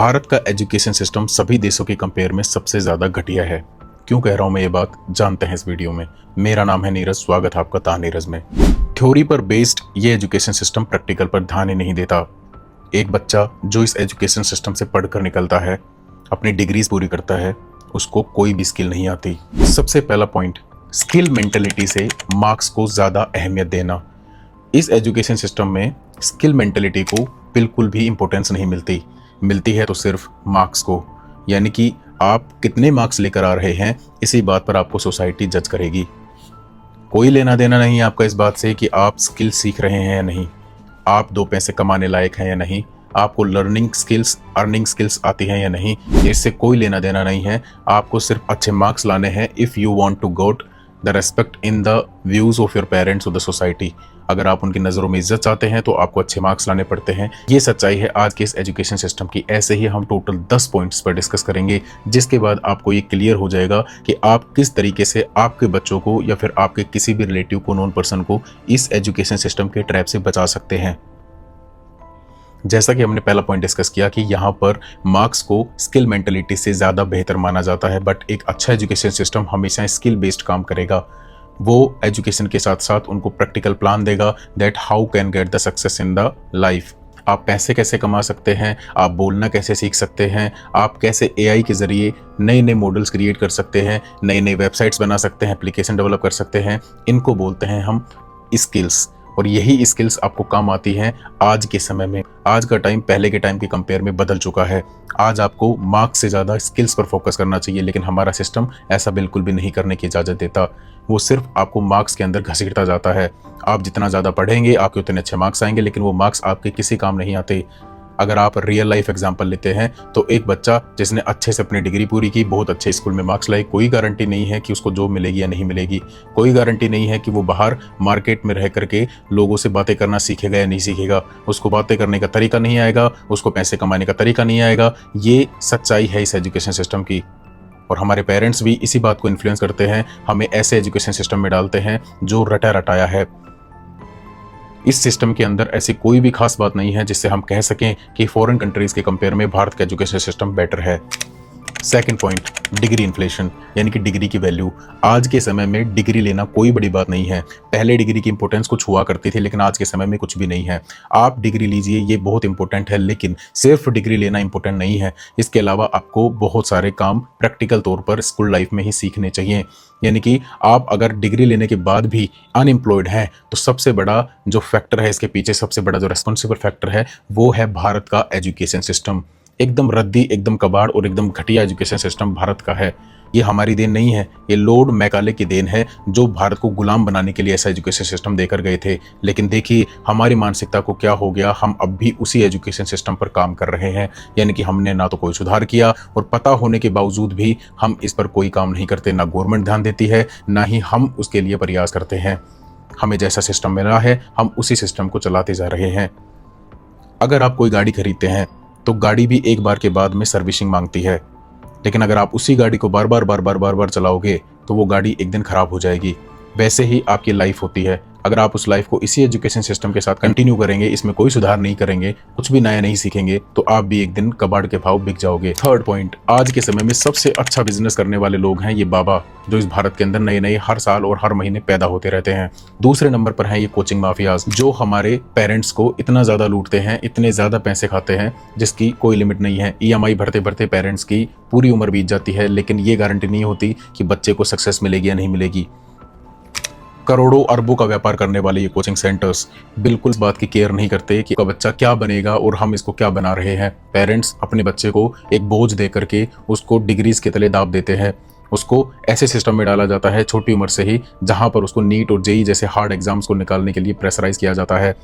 भारत का education system सभी देशों के कंपेयर में सबसे ज़्यादा घटिया है। क्यों कह रहा हूँ मैं ये बात, जानते हैं इस वीडियो में। मेरा नाम है नीरज, स्वागत है आपका ता नीरज में। थ्योरी पर बेस्ड ये एजुकेशन सिस्टम प्रैक्टिकल पर ध्यान ही नहीं देता। एक बच्चा जो इस एजुकेशन सिस्टम से पढ़कर निकलता है, अपनी डिग्रीज पूरी करता है, उसको कोई भी स्किल नहीं आती। सबसे पहला पॉइंट, स्किल मेंटेलिटी से मार्क्स को ज़्यादा अहमियत देना। इस एजुकेशन सिस्टम में स्किल मेंटेलिटी को बिल्कुल भी इंपॉर्टेंस नहीं मिलती है तो सिर्फ मार्क्स को, यानी कि आप कितने मार्क्स लेकर आ रहे हैं इसी बात पर आपको सोसाइटी जज करेगी। कोई लेना देना नहीं है आपका इस बात से कि आप स्किल सीख रहे हैं या नहीं, आप दो पैसे कमाने लायक हैं या नहीं, आपको लर्निंग स्किल्स, अर्निंग स्किल्स आती हैं या नहीं, इससे कोई लेना देना नहीं है। आपको सिर्फ अच्छे मार्क्स लाने हैं if you want to got the respect in the views of your parents और द सोसाइटी। अगर आप उनकी नज़रों में इज्जत चाहते हैं तो आपको अच्छे मार्क्स लाने पड़ते हैं। ये सच्चाई है आज के इस एजुकेशन सिस्टम की। ऐसे ही हम टोटल 10 पॉइंट्स पर डिस्कस करेंगे, जिसके बाद आपको ये क्लियर हो जाएगा कि आप किस तरीके से आपके बच्चों को या फिर आपके किसी भी रिलेटिव को, नॉन पर्सन को इस एजुकेशन सिस्टम के ट्रैप से बचा सकते हैं। जैसा कि हमने पहला पॉइंट डिस्कस किया कि यहाँ पर मार्क्स को स्किल मेंटेलिटी से ज़्यादा बेहतर माना जाता है, बट एक अच्छा एजुकेशन सिस्टम हमेशा स्किल बेस्ड काम करेगा। वो एजुकेशन के साथ साथ उनको प्रैक्टिकल प्लान देगा that how can get the success in the life. आप पैसे कैसे कमा सकते हैं, आप बोलना कैसे सीख सकते हैं, आप कैसे एआई के ज़रिए नए नए मॉडल्स क्रिएट कर सकते हैं, नई नई वेबसाइट्स बना सकते हैं, एप्लीकेशन डेवलप कर सकते हैं। इनको बोलते हैं हम स्किल्स, और यही स्किल्स आपको काम आती हैं आज के समय में। आज का टाइम पहले के टाइम के कंपेयर में बदल चुका है। आज आपको मार्क्स से ज़्यादा स्किल्स पर फोकस करना चाहिए, लेकिन हमारा सिस्टम ऐसा बिल्कुल भी नहीं करने की इजाज़त देता। वो सिर्फ आपको मार्क्स के अंदर घसीटता जाता है। आप जितना ज़्यादा पढ़ेंगे आपके उतने अच्छे मार्क्स आएंगे, लेकिन वो मार्क्स आपके किसी काम नहीं आते। अगर आप रियल लाइफ एग्जांपल लेते हैं तो एक बच्चा जिसने अच्छे से अपनी डिग्री पूरी की, बहुत अच्छे स्कूल में मार्क्स लाए, कोई गारंटी नहीं है कि उसको जॉब मिलेगी या नहीं मिलेगी। कोई गारंटी नहीं है कि वो बाहर मार्केट में रह करके लोगों से बातें करना सीखेगा या नहीं सीखेगा। उसको बातें करने का तरीका नहीं आएगा, उसको पैसे कमाने का तरीका नहीं आएगा। ये सच्चाई है इस एजुकेशन सिस्टम की, और हमारे पेरेंट्स भी इसी बात को इन्फ्लुएंस करते हैं, हमें ऐसे एजुकेशन सिस्टम में डालते हैं जो रटा रटाया है। इस सिस्टम के अंदर ऐसी कोई भी खास बात नहीं है जिससे हम कह सकें कि फॉरेन कंट्रीज के कंपेयर में भारत का एजुकेशन सिस्टम बेटर है। सेकंड पॉइंट, डिग्री इन्फ्लेशन, यानी कि डिग्री की वैल्यू। आज के समय में डिग्री लेना कोई बड़ी बात नहीं है। पहले डिग्री की इंपॉर्टेंस कुछ हुआ करती थी, लेकिन आज के समय में कुछ भी नहीं है। आप डिग्री लीजिए, ये बहुत इंपॉर्टेंट है, लेकिन सिर्फ डिग्री लेना इंपॉर्टेंट नहीं है। इसके अलावा आपको बहुत सारे काम प्रैक्टिकल तौर पर स्कूल लाइफ में ही सीखने चाहिए। यानी कि आप अगर डिग्री लेने के बाद भी अनएम्प्लॉयड हैं तो सबसे बड़ा जो फैक्टर है इसके पीछे, सबसे बड़ा जो रेस्पॉन्सिबल फैक्टर है, वो है भारत का एजुकेशन सिस्टम। एकदम रद्दी, एकदम कबाड़ और एकदम घटिया एजुकेशन सिस्टम भारत का है। ये हमारी देन नहीं है, ये लॉर्ड मैकाले की देन है, जो भारत को गुलाम बनाने के लिए ऐसा एजुकेशन सिस्टम देकर गए थे। लेकिन देखिए हमारी मानसिकता को क्या हो गया, हम अब भी उसी एजुकेशन सिस्टम पर काम कर रहे हैं। यानी कि हमने ना तो कोई सुधार किया, और पता होने के बावजूद भी हम इस पर कोई काम नहीं करते। ना गवर्नमेंट ध्यान देती है, ना ही हम उसके लिए प्रयास करते हैं। हमें जैसा सिस्टम मिला है हम उसी सिस्टम को चलाते जा रहे हैं। अगर आप कोई गाड़ी खरीदते हैं तो गाड़ी भी एक बार के बाद में सर्विसिंग मांगती है, लेकिन अगर आप उसी गाड़ी को बार बार चलाओगे तो वो गाड़ी एक दिन खराब हो जाएगी। वैसे ही आपकी लाइफ होती है। अगर आप उस लाइफ को इसी एजुकेशन सिस्टम के साथ कंटिन्यू करेंगे, इसमें कोई सुधार नहीं करेंगे, कुछ भी नया नहीं सीखेंगे, तो आप भी एक दिन कबाड़ के भाव बिक जाओगे। थर्ड पॉइंट, आज के समय में सबसे अच्छा बिजनेस करने वाले लोग हैं ये बाबा, जो इस भारत के अंदर नए नए हर साल और हर महीने पैदा होते रहते हैं। दूसरे नंबर पर हैं ये कोचिंग माफियाज, जो हमारे पेरेंट्स को इतना ज़्यादा लूटते हैं, इतने ज़्यादा पैसे खाते हैं जिसकी कोई लिमिट नहीं है। ईएमआई भरते भरते पेरेंट्स की पूरी उम्र बीत जाती है, लेकिन ये गारंटी नहीं होती कि बच्चे को सक्सेस मिलेगी या नहीं मिलेगी। करोड़ों अरबों का व्यापार करने वाले ये कोचिंग सेंटर्स बिल्कुल इस बात की केयर नहीं करते कि बच्चा क्या बनेगा और हम इसको क्या बना रहे हैं। पेरेंट्स अपने बच्चे को एक बोझ दे करके उसको डिग्रीज के तले दाब देते हैं। उसको ऐसे सिस्टम में डाला जाता है छोटी उम्र से ही, जहां पर उसको नीट और जेईई जैसे हार्ड एग्जाम्स को निकालने के लिए प्रेशराइज किया जाता है।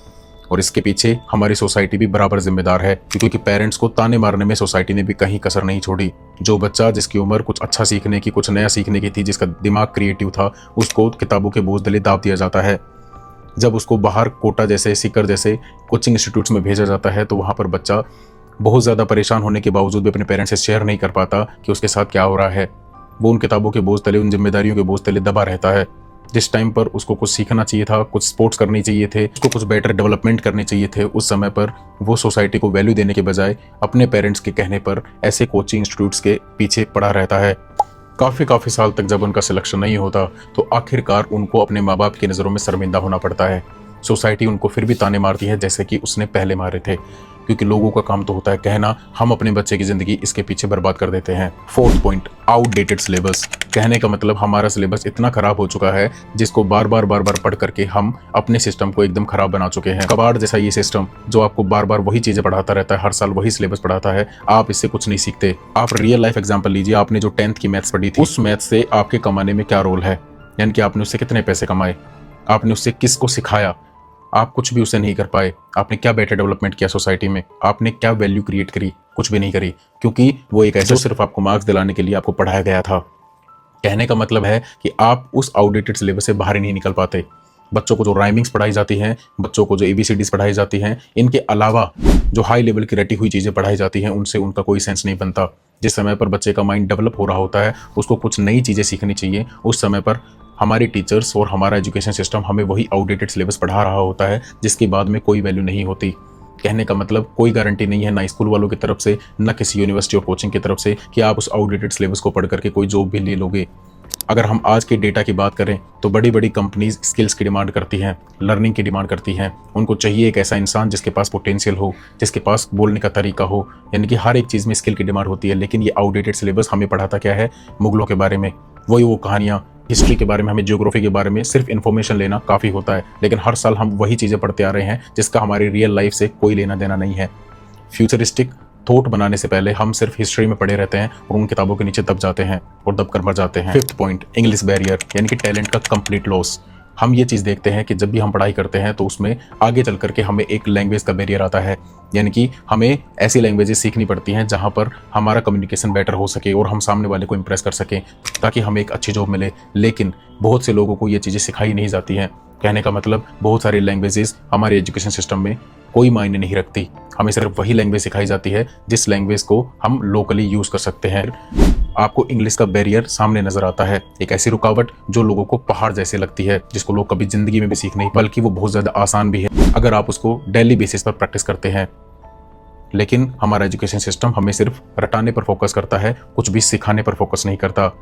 और इसके पीछे हमारी सोसाइटी भी बराबर जिम्मेदार है, क्योंकि पेरेंट्स को ताने मारने में सोसाइटी ने भी कहीं कसर नहीं छोड़ी। जो बच्चा जिसकी उम्र कुछ अच्छा सीखने की, कुछ नया सीखने की थी, जिसका दिमाग क्रिएटिव था, उसको किताबों के बोझ तले दाब दिया जाता है। जब उसको बाहर कोटा जैसे, सीकर जैसे कोचिंग इंस्टीट्यूट्स में भेजा जाता है तो वहाँ पर बच्चा बहुत ज़्यादा परेशान होने के बावजूद भी अपने पेरेंट्स से शेयर नहीं कर पाता कि उसके साथ क्या हो रहा है। वो उन किताबों के बोझ तले, उन जिम्मेदारियों के बोझ तले दबा रहता है। जिस टाइम पर उसको कुछ सीखना चाहिए था, कुछ स्पोर्ट्स करनी चाहिए थे, उसको कुछ बेटर डेवलपमेंट करने चाहिए थे, उस समय पर वो सोसाइटी को वैल्यू देने के बजाय अपने पेरेंट्स के कहने पर ऐसे कोचिंग इंस्टीट्यूट्स के पीछे पड़ा रहता है। काफ़ी साल तक जब उनका सिलेक्शन नहीं होता तो आखिरकार उनको अपने माँ बाप की नज़रों में शर्मिंदा होना पड़ता है। सोसाइटी उनको फिर भी ताने मारती है जैसे कि उसने पहले मारे थे, क्योंकि लोगों का काम तो होता है कहना हम अपने बच्चे की ज़िंदगी इसके पीछे बर्बाद कर देते हैं। Fourth point, outdated syllabus. कहने का मतलब हमारा सिलेबस इतना खराब हो चुका है जिसको बार बार पढ़ करके हम अपने सिस्टम को एकदम खराब बना चुके हैं। कबाड़ जैसा ये सिस्टम जो आपको बार बार वही चीज़ें पढ़ाता रहता है, हर साल वही सिलेबस पढ़ाता है, आप इससे कुछ नहीं सीखते। आप रियल लाइफ एग्जाम्पल लीजिए, आपने जो 10th की मैथ्स पढ़ी थी, उस मैथ्स से आपके कमाने में क्या रोल है, यानी कि आपने उससे कितने पैसे कमाए, आपने उससे किसको सिखाया, आप कुछ भी उसे नहीं कर पाए। आपने क्या बेटर डेवलपमेंट किया सोसाइटी में, आपने क्या वैल्यू क्रिएट करी, कुछ भी नहीं करी, क्योंकि वो एक ऐसा सिर्फ आपको मार्क्स दिलाने के लिए आपको पढ़ाया गया था। कहने का मतलब है कि आप उस आउटडेटेड सिलेबस से बाहर ही नहीं निकल पाते। बच्चों को जो राइमिंग्स पढ़ाई जाती हैं, बच्चों को जो ABCDs पढ़ाई जाती हैं, इनके अलावा जो हाई लेवल की रटी हुई चीज़ें पढ़ाई जाती हैं उनसे उनका कोई सेंस नहीं बनता। जिस समय पर बच्चे का माइंड डेवलप हो रहा होता है, उसको कुछ नई चीज़ें सीखनी चाहिए, उस समय पर हमारे टीचर्स और हमारा एजुकेशन सिस्टम हमें वही आउटडेटेड सिलेबस पढ़ा रहा होता है जिसके बाद में कोई वैल्यू नहीं होती। कहने का मतलब कोई गारंटी नहीं है, ना स्कूल वालों की तरफ से, ना किसी यूनिवर्सिटी और कोचिंग की तरफ से, कि आप उस आउटडेटेड सिलेबस को पढ़ करके कोई जॉब भी ले लोगे। अगर हम आज के डेटा की बात करें तो बड़ी बड़ी कंपनीज स्किल्स की डिमांड करती हैं, लर्निंग की डिमांड करती हैं। उनको चाहिए एक ऐसा इंसान जिसके पास पोटेंशियल हो, जिसके पास बोलने का तरीका हो, यानी कि हर एक चीज़ में स्किल की डिमांड होती है। लेकिन ये आउटडेटेड सिलेबस हमें पढ़ाता क्या है? मुगलों के बारे में, वही वो कहानियाँ, हिस्ट्री के बारे में, हमें ज्योग्राफी के बारे में सिर्फ इन्फॉर्मेशन लेना काफ़ी होता है। लेकिन हर साल हम वही चीज़ें पढ़ते आ रहे हैं जिसका हमारी रियल लाइफ से कोई लेना देना नहीं है। फ्यूचरिस्टिक थॉट बनाने से पहले हम सिर्फ हिस्ट्री में पढ़े रहते हैं और उन किताबों के नीचे दब जाते हैं और दब कर मर जाते हैं। फिफ्थ पॉइंट, इंग्लिश बैरियर, यानी कि टैलेंट का कंप्लीट लॉस। हम ये चीज़ देखते हैं कि जब भी हम पढ़ाई करते हैं तो उसमें आगे चल करके हमें एक लैंग्वेज का बैरियर आता है, यानी कि हमें ऐसी लैंग्वेजेस सीखनी पड़ती हैं जहाँ पर हमारा कम्युनिकेशन बेटर हो सके और हम सामने वाले को इम्प्रेस कर सकें ताकि हमें एक अच्छी जॉब मिले। लेकिन बहुत से लोगों को ये चीज़ें सिखाई नहीं जाती हैं। कहने का मतलब बहुत सारी लैंग्वेजेस हमारे एजुकेशन सिस्टम में कोई मायने नहीं रखती। हमें सिर्फ वही लैंग्वेज सिखाई जाती है जिस लैंग्वेज को हम लोकली यूज़ कर सकते हैं। आपको इंग्लिश का बैरियर सामने नजर आता है, एक ऐसी रुकावट जो लोगों को पहाड़ जैसे लगती है, जिसको लोग कभी जिंदगी में भी सीख नहीं, बल्कि वो बहुत ज़्यादा आसान भी है अगर आप उसको डेली बेसिस पर प्रैक्टिस करते हैं। लेकिन हमारा एजुकेशन सिस्टम हमें सिर्फ रटाने पर फोकस करता है, कुछ भी सिखाने पर फोकस नहीं करता।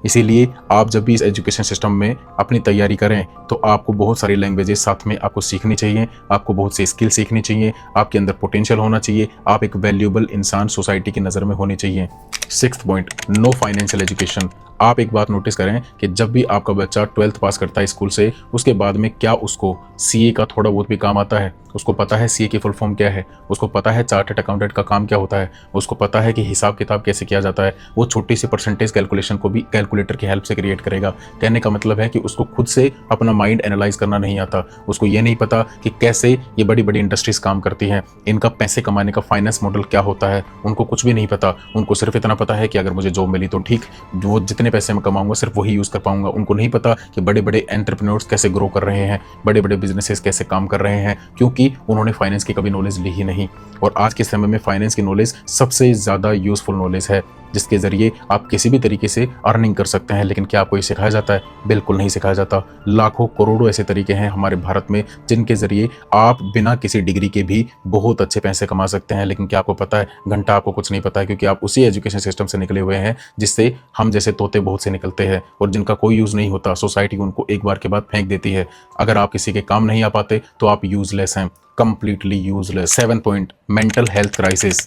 इसीलिए आप जब भी इस एजुकेशन सिस्टम में अपनी तैयारी करें तो आपको बहुत सारी लैंग्वेजेस साथ में आपको सीखनी चाहिए, आपको बहुत सी स्किल सीखनी चाहिए, आपके अंदर पोटेंशियल होना चाहिए, आप एक वैल्यूएबल इंसान सोसाइटी की नज़र में होने चाहिए। Sixth point, no financial education. आप एक बात नोटिस करें कि जब भी आपका बच्चा 12th पास करता है स्कूल से, उसके बाद में क्या उसको CA का थोड़ा बहुत भी काम आता है? उसको पता है CA की फुल फॉर्म क्या है, उसको पता है चार्टर्ड अकाउंटेंट का काम क्या होता है, उसको पता है कि हिसाब किताब कैसे किया जाता है। वो छोटी सी परसेंटेज कैलकुलेशन को भी कैलकुलेटर की हेल्प से क्रिएट करेगा। कहने का मतलब है कि उसको खुद से अपना माइंड एनालाइज करना नहीं आता। उसको ये नहीं पता कि कैसे ये बड़ी बड़ी इंडस्ट्रीज काम करती हैं, इनका पैसे कमाने का फाइनेंस मॉडल क्या होता है, उनको कुछ भी नहीं पता। उनको सिर्फ इतना पता है कि अगर मुझे जॉब मिली तो ठीक, वो जितने पैसे मैं कमाऊंगा सिर्फ वही यूज़ कर पाऊंगा। उनको नहीं पता कि बड़े बड़े एंटरप्रेन्योर्स कैसे ग्रो कर रहे हैं, बड़े बड़े बिजनेसेस कैसे काम कर रहे हैं, क्योंकि उन्होंने फाइनेंस की कभी नॉलेज ली ही नहीं। और आज के समय में फाइनेंस की नॉलेज सबसे ज़्यादा यूजफुल नॉलेज है, जिसके ज़रिए आप किसी भी तरीके से अर्निंग कर सकते हैं। लेकिन क्या आपको ये सिखाया जाता है? बिल्कुल नहीं सिखाया जाता। लाखों करोड़ों ऐसे तरीके हैं हमारे भारत में जिनके ज़रिए आप बिना किसी डिग्री के भी बहुत अच्छे पैसे कमा सकते हैं। लेकिन क्या आपको पता है? घंटा आपको कुछ नहीं पता है, क्योंकि आप उसी एजुकेशन सिस्टम से निकले हुए हैं जिससे हम जैसे तोते बहुत से निकलते हैं और जिनका कोई यूज़ नहीं होता। सोसाइटी उनको एक बार के बाद फेंक देती है। अगर आप किसी के काम नहीं आ पाते तो आप यूजलेस हैं, completely useless. 7 point, mental health crisis.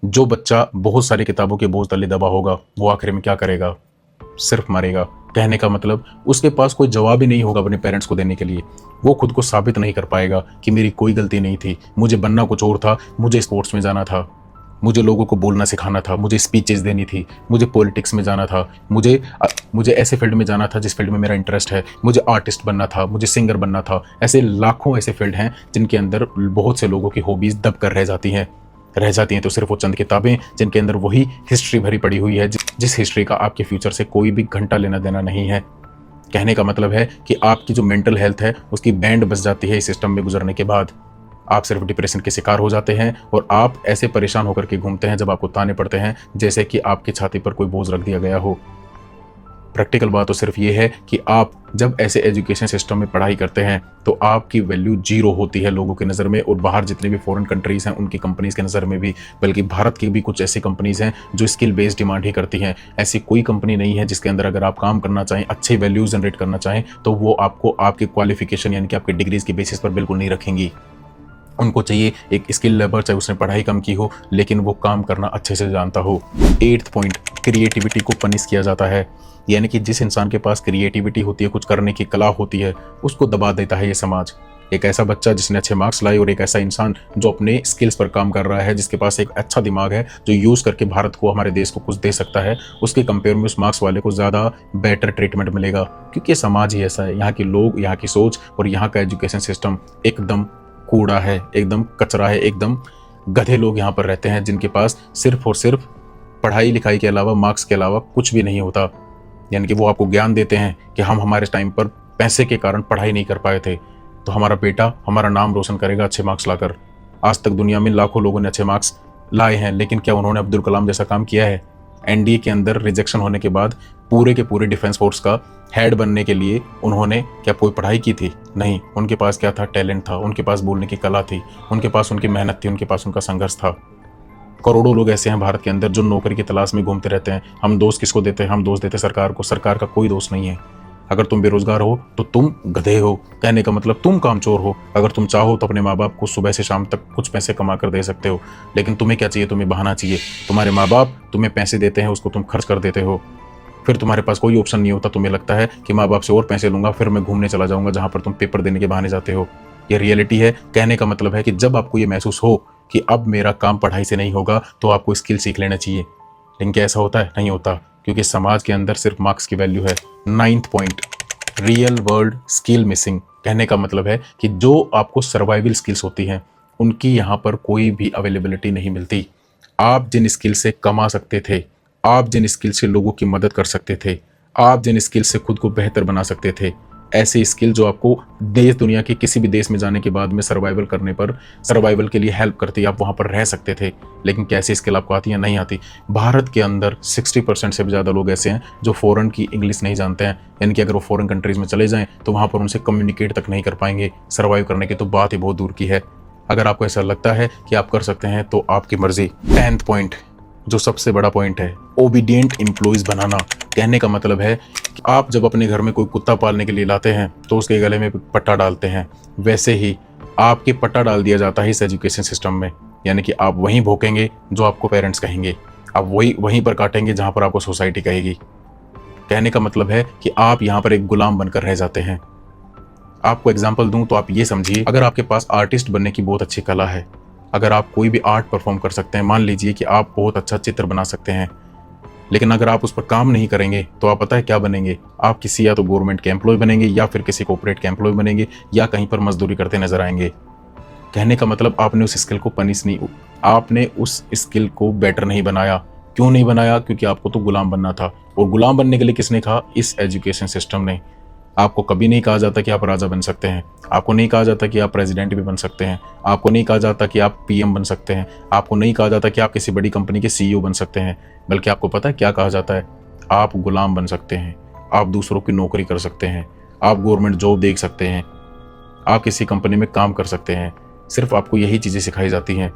जो बच्चा बहुत सारी किताबों के बोझ तले दबा होगा वो आखिर में क्या करेगा? सिर्फ मरेगा। कहने का मतलब उसके पास कोई जवाब ही नहीं होगा अपने पेरेंट्स को देने के लिए। वो खुद को साबित नहीं कर पाएगा कि मेरी कोई गलती नहीं थी, मुझे बनना कुछ और था, मुझे स्पोर्ट्स में जाना था, मुझे लोगों को बोलना सिखाना था, मुझे स्पीचेस देनी थी, मुझे पॉलिटिक्स में जाना था, मुझे ऐसे फील्ड में जाना था जिस फील्ड में मेरा इंटरेस्ट है, मुझे आर्टिस्ट बनना था, मुझे सिंगर बनना था। ऐसे लाखों ऐसे फील्ड हैं जिनके अंदर बहुत से लोगों की हॉबीज़ दब कर रह जाती हैं तो सिर्फ वो चंद किताबें जिनके अंदर वही हिस्ट्री भरी पड़ी हुई है, जिस हिस्ट्री का आपके फ्यूचर से कोई भी घंटा लेना देना नहीं है। कहने का मतलब है कि आपकी जो मेंटल हेल्थ है उसकी बैंड बज जाती है इस सिस्टम में गुजरने के बाद। आप सिर्फ डिप्रेशन के शिकार हो जाते हैं और आप ऐसे परेशान होकर के घूमते हैं जब आपको ताने पड़ते हैं जैसे कि आपकी छाती पर कोई बोझ रख दिया गया हो। प्रैक्टिकल बात तो सिर्फ ये है कि आप जब ऐसे एजुकेशन सिस्टम में पढ़ाई करते हैं तो आपकी वैल्यू जीरो होती है लोगों की नज़र में, और बाहर जितने भी फॉरेन कंट्रीज़ हैं उनकी कंपनीज़ की नज़र में भी। बल्कि भारत की भी कुछ ऐसी कंपनीज़ हैं जो स्किल बेस्ड डिमांड ही करती हैं। ऐसी कोई कंपनी नहीं है जिसके अंदर अगर आप काम करना चाहें, अच्छी वैल्यू जनरेट करना चाहें, तो वो आपको आपके क्वालिफिकेशन यानी कि आपके डिग्रीज़ के बेसिस पर बिल्कुल नहीं रखेंगी। उनको चाहिए एक स्किल लेबर, चाहे उसने पढ़ाई कम की हो लेकिन वो काम करना अच्छे से जानता हो। 8th पॉइंट, क्रिएटिविटी को पनिश किया जाता है। यानी कि जिस इंसान के पास क्रिएटिविटी होती है, कुछ करने की कला होती है, उसको दबा देता है ये समाज। एक ऐसा बच्चा जिसने अच्छे मार्क्स लाए और एक ऐसा इंसान जो अपने स्किल्स पर काम कर रहा है, जिसके पास एक अच्छा दिमाग है, जो यूज़ करके भारत को, हमारे देश को कुछ दे सकता है, उसके कंपेयर में उस मार्क्स वाले को ज़्यादा बेटर ट्रीटमेंट मिलेगा। क्योंकि ये समाज ही ऐसा है। यहाँ के लोग, यहाँ की सोच और यहाँ का एजुकेशन सिस्टम एकदम कूड़ा है, एकदम कचरा है, एकदम गधे लोग यहाँ पर रहते हैं जिनके पास सिर्फ और सिर्फ पढ़ाई लिखाई के अलावा, मार्क्स के अलावा कुछ भी नहीं होता। यानी कि वो आपको ज्ञान देते हैं कि हम हमारे टाइम पर पैसे के कारण पढ़ाई नहीं कर पाए थे, तो हमारा बेटा हमारा नाम रोशन करेगा अच्छे मार्क्स लाकर। आज तक दुनिया में लाखों लोगों ने अच्छे मार्क्स लाए हैं, लेकिन क्या उन्होंने अब्दुल कलाम जैसा काम किया है? एनडीए के अंदर रिजेक्शन होने के बाद पूरे के पूरे डिफेंस फोर्स का हेड बनने के लिए उन्होंने क्या कोई पढ़ाई की थी? नहीं। उनके पास क्या था? टैलेंट था, उनके पास बोलने की कला थी, उनके पास उनकी मेहनत थी, उनके पास उनका संघर्ष था। करोड़ों लोग ऐसे हैं भारत के अंदर जो नौकरी की तलाश में घूमते रहते हैं। हम दोष किसको देते हैं? हम दोष देते सरकार को। सरकार का कोई दोष नहीं है। अगर तुम बेरोजगार हो तो तुम गधे हो, कहने का मतलब तुम कामचोर हो। अगर तुम चाहो तो अपने माँ बाप को सुबह से शाम तक कुछ पैसे कमा कर दे सकते हो, लेकिन तुम्हें क्या चाहिए? तुम्हें बहाना चाहिए। तुम्हारे माँ बाप तुम्हें पैसे देते हैं, उसको तुम खर्च कर देते हो, फिर तुम्हारे पास कोई ऑप्शन नहीं होता। तुम्हें लगता है कि माँ बाप से और पैसे लूंगा, फिर मैं घूमने चला जाऊंगा जहां पर तुम पेपर देने के बहाने जाते हो। ये रियलिटी है। कहने का मतलब है कि जब आपको ये महसूस हो कि अब मेरा काम पढ़ाई से नहीं होगा, तो आपको स्किल सीख लेना चाहिए। लेकिन क्या ऐसा होता है? नहीं होता, क्योंकि समाज के अंदर सिर्फ मार्क्स की वैल्यू है। 9th point, real world skill missing. कहने का मतलब है कि जो आपको सर्वाइवल स्किल्स होती हैं उनकी यहाँ पर कोई भी अवेलेबिलिटी नहीं मिलती। आप जिन स्किल से कमा सकते थे, आप जिन स्किल से लोगों की मदद कर सकते थे, आप जिन स्किल से खुद को बेहतर बना सकते थे, ऐसे स्किल जो आपको देश दुनिया के किसी भी देश में जाने के बाद में सर्वाइवल करने पर, सर्वाइवल के लिए हेल्प करती, आप वहाँ पर रह सकते थे। लेकिन कैसी स्किल आपको आती है? नहीं आती। भारत के अंदर 60% से भी ज़्यादा लोग ऐसे हैं जो फ़ॉरेन की इंग्लिश नहीं जानते हैं। यानी कि अगर वो फ़ॉरेन कंट्रीज़ में चले जाएँ तो वहाँ पर उनसे कम्युनिकेट तक नहीं कर पाएंगे। सर्वाइव करने की तो बात ही बहुत दूर की है। अगर आपको ऐसा लगता है कि आप कर सकते हैं तो आपकी मर्जी। 10th पॉइंट, जो सबसे बड़ा पॉइंट है, ओबीडिएंट एम्प्लॉइज बनाना। कहने का मतलब है कि आप जब अपने घर में कोई कुत्ता पालने के लिए लाते हैं तो उसके गले में पट्टा डालते हैं, वैसे ही आपके पट्टा डाल दिया जाता है इस एजुकेशन सिस्टम में। यानी कि आप वहीं भोंकेंगे जो आपको पेरेंट्स कहेंगे, आप वहीं पर काटेंगे जहां पर आपको सोसाइटी कहेगी। कहने का मतलब है कि आप यहाँ पर एक गुलाम बनकर रह जाते हैं। आपको एग्जाम्पल दूं तो आप ये समझिए, अगर आपके पास आर्टिस्ट बनने की बहुत अच्छी कला है, अगर आप कोई भी आर्ट परफॉर्म कर सकते हैं, मान लीजिए कि आप बहुत अच्छा चित्र बना सकते हैं, लेकिन अगर आप उस पर काम नहीं करेंगे तो आप पता है क्या बनेंगे? आप किसी या तो गवर्नमेंट के एम्प्लॉय बनेंगे, या फिर किसी कॉर्पोरेट के एम्प्लॉय बनेंगे, या कहीं पर मजदूरी करते नजर आएंगे। कहने का मतलब आपने उस स्किल को पनिश नहीं, आपने उस स्किल को बेटर नहीं बनाया। क्यों नहीं बनाया? क्योंकि आपको तो गुलाम बनना था। और गुलाम बनने के लिए किसने कहा? इस एजुकेशन सिस्टम ने। आपको कभी नहीं कहा जाता कि आप राजा बन सकते हैं, आपको नहीं कहा जाता कि आप प्रेसिडेंट भी बन सकते हैं, आपको नहीं कहा जाता कि आप पीएम बन सकते हैं, आपको नहीं कहा जाता कि आप किसी बड़ी कंपनी के सीईओ बन सकते हैं। बल्कि आपको पता है क्या कहा जाता है? आप गुलाम बन सकते हैं, आप दूसरों की नौकरी कर सकते हैं, आप गवर्नमेंट जॉब देख सकते हैं, आप किसी कंपनी में काम कर सकते हैं। सिर्फ आपको यही चीज़ें सिखाई जाती हैं।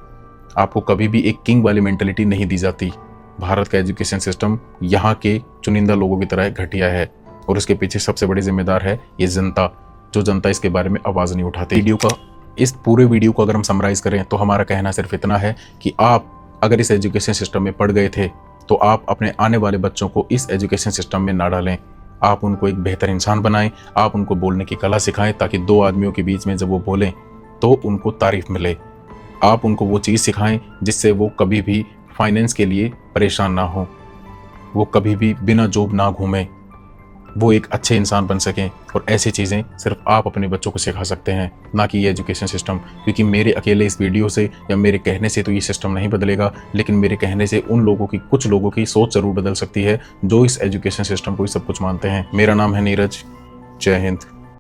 आपको कभी भी एक किंग वाली मेंटलिटी नहीं दी जाती। भारत का एजुकेशन सिस्टम यहाँ के चुनिंदा लोगों की तरह घटिया है, और इसके पीछे सबसे बड़ी जिम्मेदार है ये जनता, जो जनता इसके बारे में आवाज़ नहीं उठाती। इस पूरे वीडियो को अगर हम समराइज़ करें तो हमारा कहना सिर्फ इतना है कि आप अगर इस एजुकेशन सिस्टम में पढ़ गए थे तो आप अपने आने वाले बच्चों को इस एजुकेशन सिस्टम में ना डालें। आप उनको एक बेहतर इंसान बनाएं, आप उनको बोलने की कला सिखाएं, ताकि दो आदमियों के बीच में जब वो बोलें तो उनको तारीफ मिले। आप उनको वो चीज़ सिखाएं जिससे वो कभी भी फाइनेंस के लिए परेशान ना हो, वो कभी भी बिना जॉब ना घूमें, वो एक अच्छे इंसान बन सकें। और ऐसी चीज़ें सिर्फ आप अपने बच्चों को सिखा सकते हैं, ना कि ये एजुकेशन सिस्टम। क्योंकि मेरे अकेले इस वीडियो से या मेरे कहने से तो ये सिस्टम नहीं बदलेगा, लेकिन मेरे कहने से उन लोगों की, कुछ लोगों की सोच ज़रूर बदल सकती है जो इस एजुकेशन सिस्टम को ही सब कुछ मानते हैं। मेरा नाम है नीरज। जय हिंद।